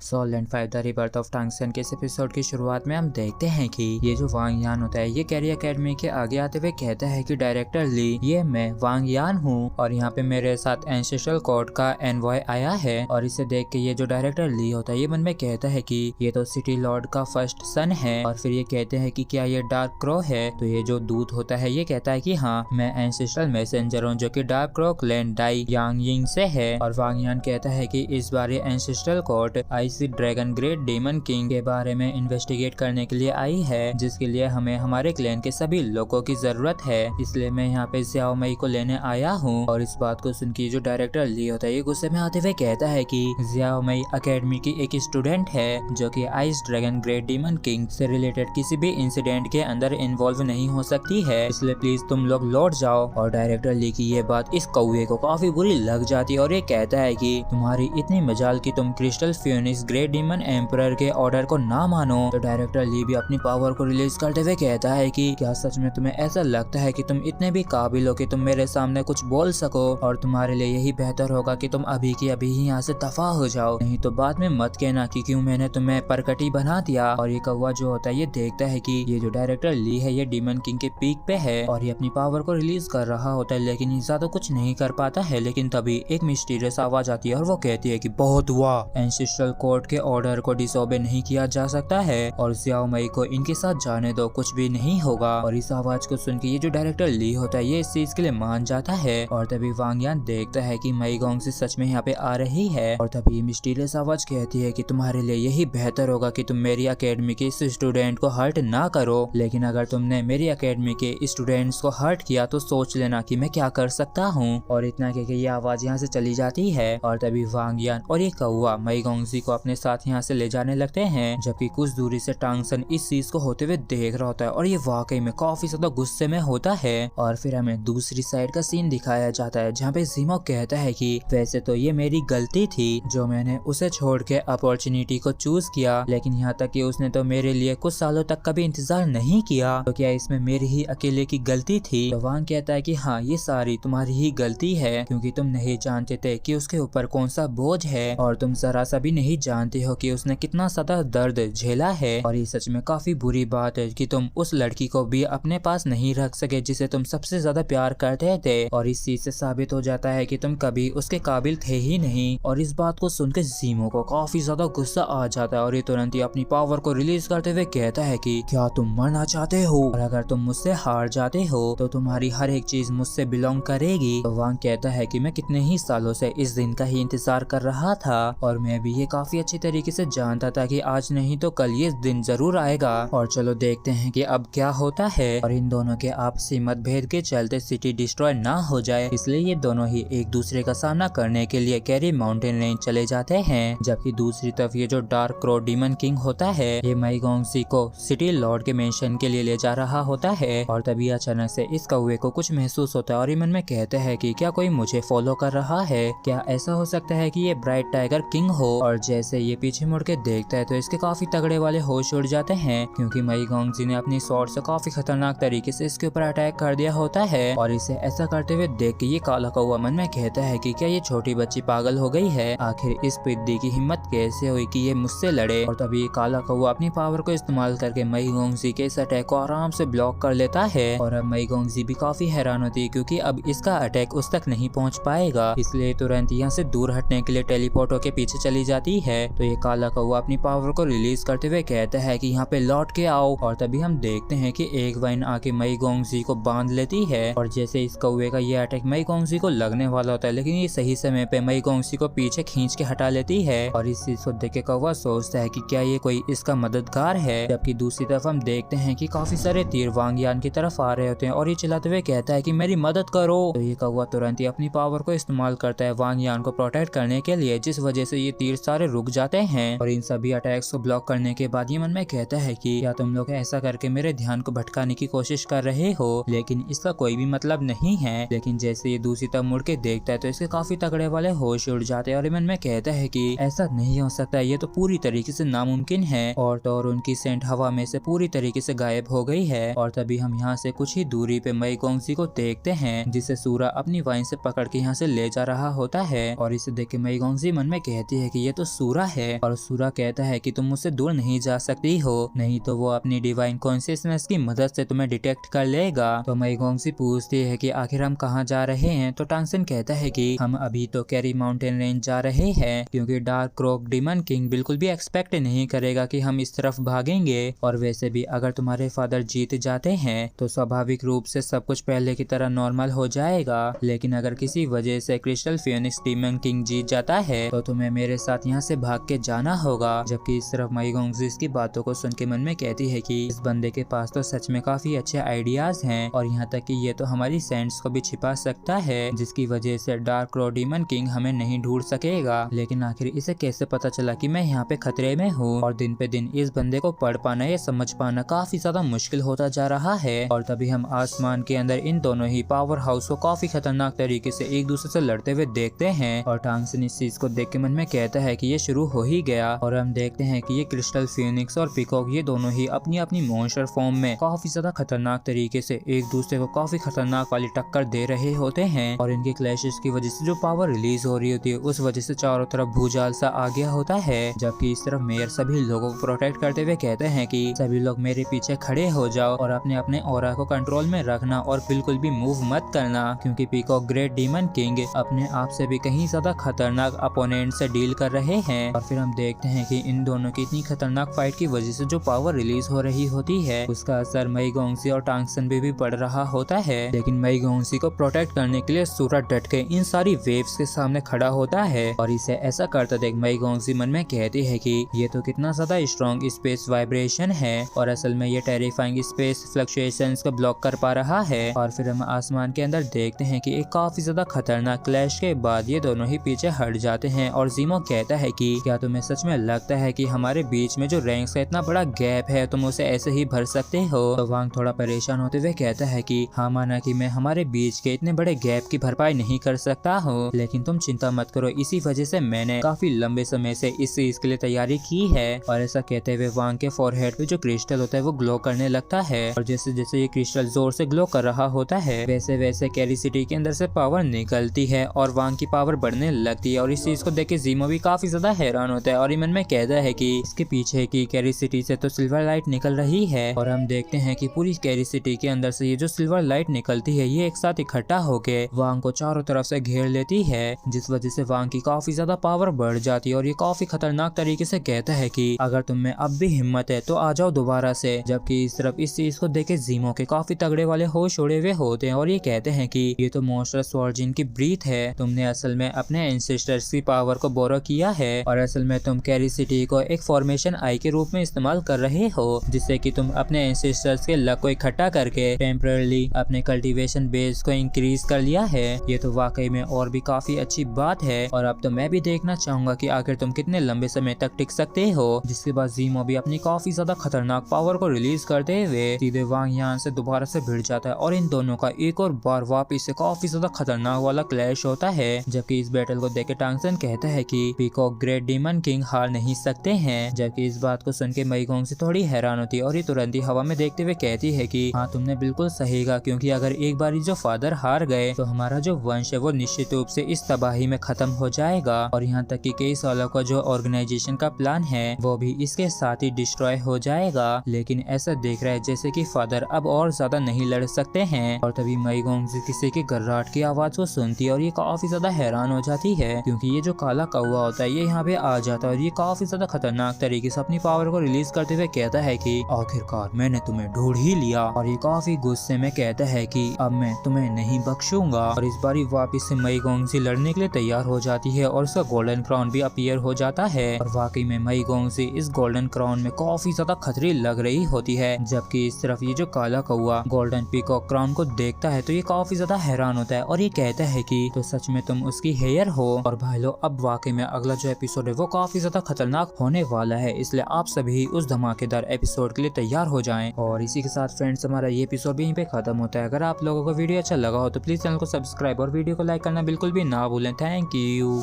Soul and 5 the rebirth of Tang son के इस episode की शुरुआत में हम देखते हैं कि ये जो वांग यान होता है ये कैरी एकेडमी के आगे आते हुए कहता है कि डायरेक्टर ली, ये मैं वांग यान हूँ और यहाँ पे मेरे साथ एंसेस्ट्रल कोड का एनवॉय आया है। और इसे देख के ये जो डायरेक्टर ली होता है ये मन में कहता है कि ये तो सिटी लॉर्ड का फर्स्ट सन है। और फिर ये कहते हैं कि क्या ये डार्क क्रो है। तो ये जो दूत होता है ये कहता है कि हाँ, मैं एंसेस्ट्रल मैसेंजर हूँ जो कि डार्क क्रो क्लैन डाई यांग यिंग से है। और वांग यान कहता है कि इस बार ये ancestral court IC dragon great daemon king के बारे में इन्वेस्टिगेट करने के लिए आई है, जिसके लिए हमें हमारे क्लैन के सभी लोगों की जरूरत है। इसलिए मैं यहाँ पे ज़ियाओ मई को लेने आया हूँ। और इस बात को सुन के जो डायरेक्टर ली होता है ये गुस्से में आते हुए कहता है कि ज़ियाओ मई एकेडमी की एक स्टूडेंट है जो कि ice dragon great daemon king से रिलेटेड किसी भी इंसिडेंट के अंदर इन्वॉल्व नहीं हो सकती है, इसलिए प्लीज तुम लोग लौट जाओ। और डायरेक्टर ली की ये बात इस कौवे को काफी बुरी लग जाती है और ये कहता है कि तुम्हारी इतनी मजाल कि तुम crystal Phoenix great demon emperor के ऑर्डर को ना मानो। तो डायरेक्टर ली भी अपनी पावर को रिलीज करते हुए कहता है कि क्या सच में तुम्हें ऐसा लगता है कि तुम इतने भी काबिल हो कि तुम मेरे सामने कुछ बोल सको, और तुम्हारे लिए यही बेहतर होगा कि तुम अभी की अभी ही यहाँ से दफा हो जाओ, नहीं तो बाद में मत कहना कि क्यों मैंने तुम्हें परकटी बना दिया। और ये कौवा जो होता है ये देखता है कि ये जो डायरेक्टर ली है ये डीमन किंग के पीक पे है और ये अपनी पावर को रिलीज कर रहा होता है, लेकिन ये ज्यादा कुछ नहीं कर पाता है। लेकिन तभी एक मिस्टीरियस आवाज आती है और वो कहती है कि बहुत हुआ, एंसेस्ट्रल कोर्ट के ऑर्डर को डिसोबे नहीं किया जा सकता है और ज़ियाओ मई को इनके साथ जाने दो, कुछ भी नहीं होगा। और इस आवाज को सुन के ये जो डायरेक्टर ली होता है ये इस चीज के लिए मान जाता है। और तभी वांग यान देखता है कि मई गोंग से सच में यहाँ पे आ रही है। और तभी मिस्टीरियस आवाज कहती है कि तुम्हारे लिए यही बेहतर होगा कि तुम मेरी एकेडमी के इस स्टूडेंट को हर्ट ना करो, लेकिन अगर तुमने मेरी एकेडमी के स्टूडेंट्स को हर्ट किया तो सोच लेना कि मैं क्या कर सकता हूँ। और इतना कह के ये आवाज यहाँ से चली जाती है। और तभी वांग यान और ये कौवा मई गोंगजी को अपने साथ यहाँ से ले जाने लगते हैं, जबकि कुछ दूरी से टांग सन इस चीज को होते हुए देख रहा होता है और ये वाकई में काफी ज्यादा गुस्से में होता है। और फिर हमें दूसरी साइड का सीन दिखाया जाता है जहाँ पे ज़ीमो कहता है कि वैसे तो ये मेरी गलती थी जो मैंने उसे छोड़ के अपॉर्चुनिटी को चूज किया, लेकिन यहाँ तक कि उसने तो मेरे लिए कुछ सालों तक कभी इंतजार नहीं किया, तो क्या इसमें मेरी ही अकेले की गलती थी। तो वांग कहता है कि हाँ, ये सारी तुम्हारी ही गलती है क्योंकि तुम नहीं जानते थे कि उसके ऊपर कौन सा बोझ है और तुम जरा सा भी नहीं जानते हो कि उसने कितना ज्यादा दर्द झेला है। और ये सच में काफी बुरी बात है कि तुम उस लड़की को भी अपने पास नहीं रख सके जिसे तुम सबसे ज्यादा प्यार करते थे, और इस चीज से साबित हो जाता है कि तुम कभी उसके काबिल थे ही नहीं। और इस बात को सुनकर ज़ीमो को काफी ज्यादा गुस्सा आ जाता है और ये तुरंत ही अपनी पावर को रिलीज करते हुए कहता है कि क्या तुम मरना चाहते हो, और अगर तुम मुझसे हार जाते हो तो तुम्हारी हर एक चीज मुझसे बिलोंग करेगी। तो वांग कहता है कि मैं कितने ही सालों से इस दिन का ही इंतजार कर रहा था और मैं भी ये काफी अच्छी तरीके से जानता था कि आज नहीं तो कल ये दिन जरूर आएगा। और चलो देखते हैं कि अब क्या होता है। और इन दोनों के आपसी मतभेद के चलते सिटी डिस्ट्रॉय ना हो जाए, इसलिए ये दोनों ही एक दूसरे का सामना करने के लिए कैरी माउंटेन रेंज चले जाते हैं। जबकि दूसरी तरफ ये जो डार्क क्रो डीमन किंग होता है ये मई गोंगजी को सिटी लॉर्ड के मेंशन के लिए ले जा रहा होता है। और तभी अचानक से इस कौवे को कुछ महसूस होता है और ये मन में कहते हैं कि क्या कोई मुझे फॉलो कर रहा है, क्या ऐसा हो सकता है कि ये ब्राइट टाइगर किंग हो। और जैसे ये पीछे मुड़ के देखता है तो इसके काफी तगड़े वाले होश उड़ जाते हैं क्योंकि मई गोंगजी ने अपनी स्वॉर्ड से काफी खतरनाक तरीके से इसके ऊपर अटैक कर दिया होता है। और इसे ऐसा करते हुए देख के ये काला कौवा मन में कहता है कि क्या ये छोटी बच्ची पागल हो गई है, आखिर इस पिद्दी की हिम्मत कैसे हुई कि ये मुझसे लड़े। और तभी ये काला कौवा अपनी पावर को इस्तेमाल करके मई गोंगजी के इस अटैक को आराम से ब्लॉक कर लेता है। और अब मई गोंगजी भी काफी हैरान होती है क्योंकि अब इसका अटैक उस तक नहीं पहुंच पाएगा, इसलिए तुरंत यहाँ से दूर हटने के लिए टेलीपोर्ट होके पीछे चली जाती है। तो ये काला कौवा अपनी पावर को रिलीज करते हुए कहता है कि यहाँ पे लौट के आओ। और तभी हम देखते हैं कि एक वाइन आके मई गोंगजी को बांध लेती है और जैसे इस कौवे का ये अटैक मई गोंगजी को लगने वाला होता है, लेकिन ये सही समय पे मई गोंगजी को पीछे खींच के हटा लेती है। और इस चीज को देख के कौवा सोचता है कि क्या ये कोई इसका मददगार है। जबकि दूसरी तरफ हम देखते हैं कि काफी सारे तीर वांग यान की तरफ आ रहे होते हैं और ये चिल्लाते हुए कहता है कि मेरी मदद करो। तो ये कौवा तुरंत ही अपनी पावर को इस्तेमाल करता है वांग यान को प्रोटेक्ट करने के लिए, जिस वजह से ये तीर सारे रुक जाते हैं। और इन सभी अटैक्स को ब्लॉक करने के बाद ये मन में कहता है कि क्या तुम लोग ऐसा करके मेरे ध्यान को भटकाने की कोशिश कर रहे हो, लेकिन इसका कोई भी मतलब नहीं है। लेकिन जैसे ये दूसरी तरफ मुड़ के देखता है तो इसके काफी तगड़े वाले होश उड़ जाते हैं और मन में कहता है कि ऐसा नहीं हो सकता, ये तो पूरी तरीके से नामुमकिन है। और तो और उनकी सेंट हवा में से पूरी तरीके से गायब हो गई है। और तभी हम यहाँ से कुछ ही दूरी पे मई गोंगजी को देखते हैं जिसे सूरा अपनी वाइन से पकड़ के यहाँ से ले जा रहा होता है। और इसे देख के मई गोंगजी मन में कहती है कि ये तो सूरा सूरा है और सूरा कहता है कि तुम मुझसे दूर नहीं जा सकती हो, नहीं तो वो अपनी डिवाइन कॉन्शियसनेस की मदद से तुम्हें डिटेक्ट कर लेगा। तो मई गोंगसी पूछती है कि आखिर हम कहाँ जा रहे हैं। तो टांगसेन कहता है कि हम अभी तो कैरी माउंटेन रेंज जा रहे हैं, क्योंकि डार्क क्रोक डीमन किंग बिल्कुल भी एक्सपेक्ट नहीं करेगा कि हम इस तरफ भागेंगे। और वैसे भी अगर तुम्हारे फादर जीत जाते हैं तो स्वाभाविक रूप से सब कुछ पहले की तरह नॉर्मल हो जाएगा, लेकिन अगर किसी वजह से क्रिस्टल फियोनिक्स डीमन किंग जीत जाता है तो तुम्हें मेरे साथ यहाँ से भाग के जाना होगा। जबकि इस तरफ मई गोंगजी इसकी बातों को सुन के मन में कहती है कि इस बंदे के पास तो सच में काफी अच्छे आइडियाज हैं, और यहाँ तक कि ये तो हमारी सेंट्स को भी छिपा सकता है, जिसकी वजह से डार्क क्रो डीमन किंग हमें नहीं ढूंढ सकेगा। लेकिन आखिर इसे कैसे पता चला कि मैं यहाँ पे खतरे में हूँ। और दिन पे दिन इस बंदे को पढ़ पाना या समझ पाना काफी ज्यादा मुश्किल होता जा रहा है। और तभी हम आसमान के अंदर इन दोनों ही पावर हाउस को काफी खतरनाक तरीके से एक दूसरे से लड़ते हुए देखते हैं। और टांगसेन इस चीज को देख के मन में कहता है कि ये शुरू हो ही गया। और हम देखते हैं कि ये क्रिस्टल फिनिक्स और पीकॉक ये दोनों ही अपनी अपनी मॉन्स्टर फॉर्म में काफी ज्यादा खतरनाक तरीके से एक दूसरे को काफी खतरनाक वाली टक्कर दे रहे होते हैं। और इनके क्लैशेस की वजह से जो पावर रिलीज हो रही होती है उस वजह से चारों तरफ भूचाल सा आ गया होता है। जबकि इस तरफ मेयर सभी लोगों को प्रोटेक्ट करते हुए कहते हैं कि सभी लोग मेरे पीछे खड़े हो जाओ और अपने अपने ऑरा को कंट्रोल में रखना और बिल्कुल भी मूव मत करना, क्योंकि पीकॉक ग्रेट डीमन किंग अपने आप से भी कहीं ज्यादा खतरनाक अपोनेंट से डील कर रहे हैं। और फिर हम देखते हैं कि इन दोनों की इतनी खतरनाक फाइट की वजह से जो पावर रिलीज हो रही होती है उसका असर मई गोंगसी और टांगसेन भी पड़ रहा होता है। लेकिन मई गोंगसी को प्रोटेक्ट करने के लिए सूरा डट के इन सारी वेव्स के सामने खड़ा होता है। और इसे ऐसा करता देख मई गोंगसी मन में कहती है कि ये तो कितना ज्यादा स्ट्रॉन्ग स्पेस वाइब्रेशन है, और असल में ये टेरिफाइंग स्पेस फ्लक्चुएशंस को ब्लॉक कर पा रहा है। और फिर हम आसमान के अंदर देखते हैं कि एक काफी ज्यादा खतरनाक क्लैश के बाद ये दोनों ही पीछे हट जाते हैं। और जीमो कहता है कि क्या तुम्हें सच में लगता है कि हमारे बीच में जो रैंक्स का इतना बड़ा गैप है तुम उसे ऐसे ही भर सकते हो। तो वांग थोड़ा परेशान होते हुए कहता है कि हाँ, माना कि मैं हमारे बीच के इतने बड़े गैप की भरपाई नहीं कर सकता हूँ, लेकिन तुम चिंता मत करो, इसी वजह से मैंने काफी लंबे समय से इस चीज के लिए तैयारी की है। और ऐसा कहते हुए वांग के फोरहेड पे जो क्रिस्टल होता है वो ग्लो करने लगता है। और जैसे जैसे ये क्रिस्टल जोर से ग्लो कर रहा होता है वैसे वैसे कैरी सिटी के अंदर से पावर निकलती है और वांग की पावर बढ़ने लगती है। और इस चीज को देख के जीमो भी काफी ज्यादा हैरान होता है और मन में कहता है कि इसके पीछे की कैरी सिटी से तो सिल्वर लाइट निकल रही है। और हम देखते हैं कि पूरी कैरी सिटी के अंदर से ये जो सिल्वर लाइट निकलती है ये एक साथ इकट्ठा होके वांग को चारों तरफ से घेर लेती है, जिस वजह से वांग की काफी ज्यादा पावर बढ़ जाती है। और ये काफी खतरनाक तरीके से कहता है कि अगर तुम में अब भी हिम्मत है तो आ जाओ दोबारा से। जबकि इस तरफ इस चीज को देखे जीमो के काफी तगड़े वाले होश उड़े हुए होते हैं और ये कहते हैं कि ये तो मॉन्स्टर्स ऑरिजिन की ब्रीथ है, तुमने असल में अपने एंसेस्टर्स की पावर को बोरो किया है और असल में तुम कैरी सिटी को एक फॉर्मेशन आई के रूप में इस्तेमाल कर रहे हो, जिससे कि तुम अपने एंसेस्टर्स के लक को इकट्ठा करके टेम्पररी अपने कल्टीवेशन बेस को इंक्रीज कर लिया है। ये तो वाकई में और भी काफी अच्छी बात है। और अब तो मैं भी देखना चाहूंगा कि आखिर तुम कितने लंबे समय तक टिक सकते हो। जिसके बाद जीमो भी अपनी काफी ज्यादा खतरनाक पावर को रिलीज करते हुए सीधे वांग यहाँ से दोबारा से भिड़ जाता है और इन दोनों का एक और बार वापिस से काफी ज्यादा खतरनाक वाला क्लैश होता है। जबकि इस बैटल को देख के टांगसेन कहता है कि पीकॉक ग्रेट डीमन किंग हार नहीं सकते हैं। जबकि इस बात को सुन के मई गोंगसी थोड़ी हैरान होती है और ये तुरंत ही हवा में देखते हुए कहती है कि हाँ, तुमने बिल्कुल सही कहा, क्योंकि अगर एक बार जो फादर हार गए तो हमारा जो वंश है वो निश्चित रूप से इस तबाही में खत्म हो जाएगा। और यहाँ तक कि कई सालों का जो ऑर्गेनाइजेशन का प्लान है वो भी इसके साथ ही डिस्ट्रॉय हो जाएगा। लेकिन ऐसा देख रहा है जैसे कि फादर अब और ज्यादा नहीं लड़ सकते हैं। और तभी मई गोंगसी किसी की गर्राहट की आवाज को सुनती है और ये काफी ज्यादा हैरान हो जाती है, क्योंकि ये जो काला कौवा होता है ये यहाँ पे आ जाता है और ये काफी ज्यादा खतरनाक तरीके से अपनी पावर को रिलीज करते हुए कहता है कि आखिरकार मैंने तुम्हें ढूंढ ही लिया। और ये काफी गुस्से में कहता है कि अब मैं तुम्हें नहीं बख्शूंगा। और इस बारी वापिस से मई गोंगसी लड़ने के लिए तैयार हो जाती है और उसका गोल्डन क्राउन भी अपीयर हो जाता है। और वाकई में मई गोंगसी इस गोल्डन क्राउन में काफी ज्यादा खतरी लग रही होती है। जबकि इस तरफ ये जो काला कौवा गोल्डन पीकॉक क्राउन को देखता है तो ये काफी ज्यादा हैरान होता है और ये कहता है कि तो सच में तुम उसकी हेयर हो। और भाई लोग अब वाकई में अगला जो एपिसोड है वो काफी ज्यादा खतरनाक होने वाला है, इसलिए आप सभी उस धमाकेदार एपिसोड के लिए तैयार हो जाएं। और इसी के साथ फ्रेंड्स हमारा ये एपिसोड भी यहीं पे खत्म होता है। अगर आप लोगों को वीडियो अच्छा लगा हो तो प्लीज चैनल को सब्सक्राइब और वीडियो को लाइक करना बिल्कुल भी ना भूलें। Thank you.